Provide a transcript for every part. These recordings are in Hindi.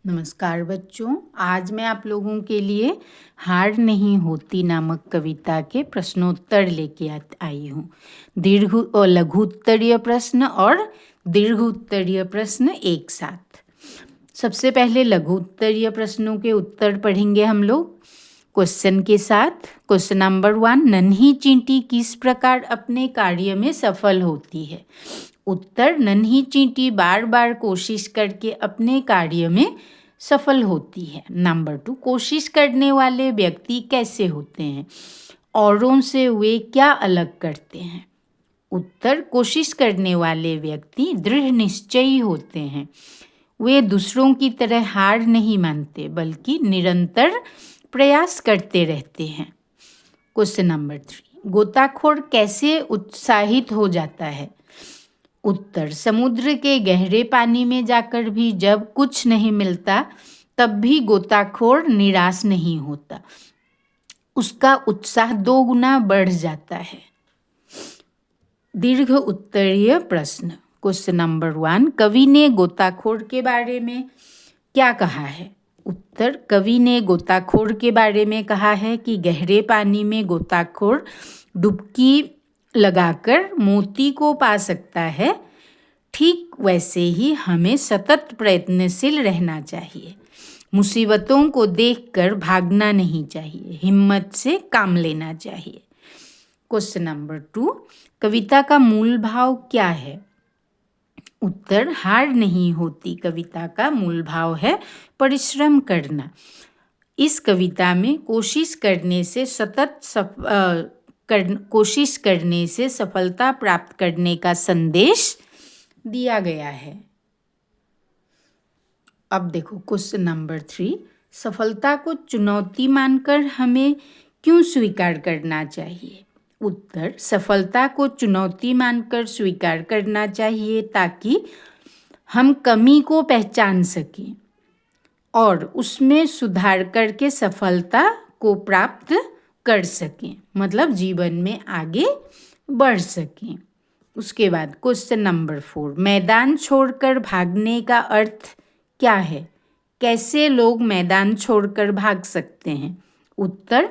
नमस्कार बच्चों, आज मैं आप लोगों के लिए हार नहीं होती नामक कविता के प्रश्नोत्तर लेके आई हूँ। दीर्घ और लघु उत्तरीय प्रश्न और दीर्घ उत्तरीय प्रश्न एक साथ। सबसे पहले लघु उत्तरीय प्रश्नों के उत्तर पढ़ेंगे हम लोग क्वेश्चन के साथ। क्वेश्चन नंबर 1, नन्ही चींटी किस प्रकार अपने कार्य में सफल होती है? उत्तर, नन्ही चींटी बार बार कोशिश करके अपने कार्य में सफल होती है। नंबर 2, कोशिश करने वाले व्यक्ति कैसे होते हैं? औरों से वे क्या अलग करते हैं? उत्तर, कोशिश करने वाले व्यक्ति दृढ़ निश्चयी होते हैं। वे दूसरों की तरह हार नहीं मानते बल्कि निरंतर प्रयास करते रहते हैं। क्वेश्चन नंबर 3, गोताखोर कैसे उत्साहित हो जाता है? उत्तर, समुद्र के गहरे पानी में जाकर भी जब कुछ नहीं मिलता तब भी गोताखोर निराश नहीं होता, उसका उत्साह 2 गुना बढ़ जाता है। दीर्घ उत्तरीय प्रश्न। क्वेश्चन नंबर 1, कवि ने गोताखोर के बारे में क्या कहा है? उत्तर, कवि ने गोताखोर के बारे में कहा है कि गहरे पानी में गोताखोर डुबकी लगाकर मोती को पा सकता है। ठीक वैसे ही हमें सतत प्रयत्नशील रहना चाहिए। मुसीबतों को देखकर भागना नहीं चाहिए, हिम्मत से काम लेना चाहिए। क्वेश्चन नंबर 2, कविता का मूल भाव क्या है? उत्तर, हार नहीं होती कविता का मूल भाव है परिश्रम करना। इस कविता में कोशिश करने से सफलता प्राप्त करने का संदेश दिया गया है। अब देखो क्वेश्चन नंबर 3, सफलता को चुनौती मानकर हमें क्यों स्वीकार करना चाहिए? उत्तर, सफलता को चुनौती मानकर स्वीकार करना चाहिए ताकि हम कमी को पहचान सकें और उसमें सुधार करके सफलता को प्राप्त कर सकें, मतलब जीवन में आगे बढ़ सकें। उसके बाद क्वेश्चन नंबर 4, मैदान छोड़कर भागने का अर्थ क्या है? कैसे लोग मैदान छोड़कर भाग सकते हैं? उत्तर,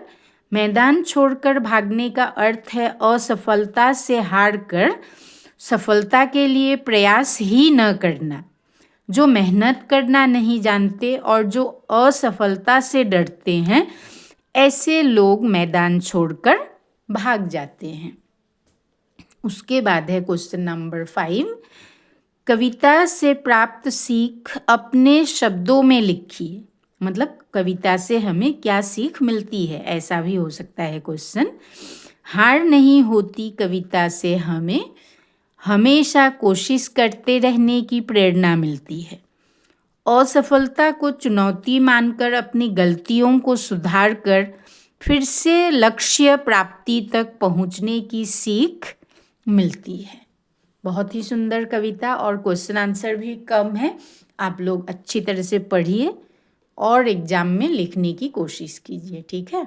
मैदान छोड़कर भागने का अर्थ है असफलता से हार कर सफलता के लिए प्रयास ही न करना। जो मेहनत करना नहीं जानते और जो असफलता से डरते हैं, ऐसे लोग मैदान छोड़कर भाग जाते हैं। उसके बाद है क्वेश्चन नंबर 5, कविता से प्राप्त सीख अपने शब्दों में लिखिए। मतलब कविता से हमें क्या सीख मिलती है, ऐसा भी हो सकता है क्वेश्चन। हार नहीं होती कविता से हमें हमेशा कोशिश करते रहने की प्रेरणा मिलती है। असफलता को चुनौती मानकर अपनी गलतियों को सुधार कर फिर से लक्ष्य प्राप्ति तक पहुंचने की सीख मिलती है। बहुत ही सुंदर कविता और क्वेश्चन आंसर भी कम है। आप लोग अच्छी तरह से पढ़िए और एग्जाम में लिखने की कोशिश कीजिए, ठीक है।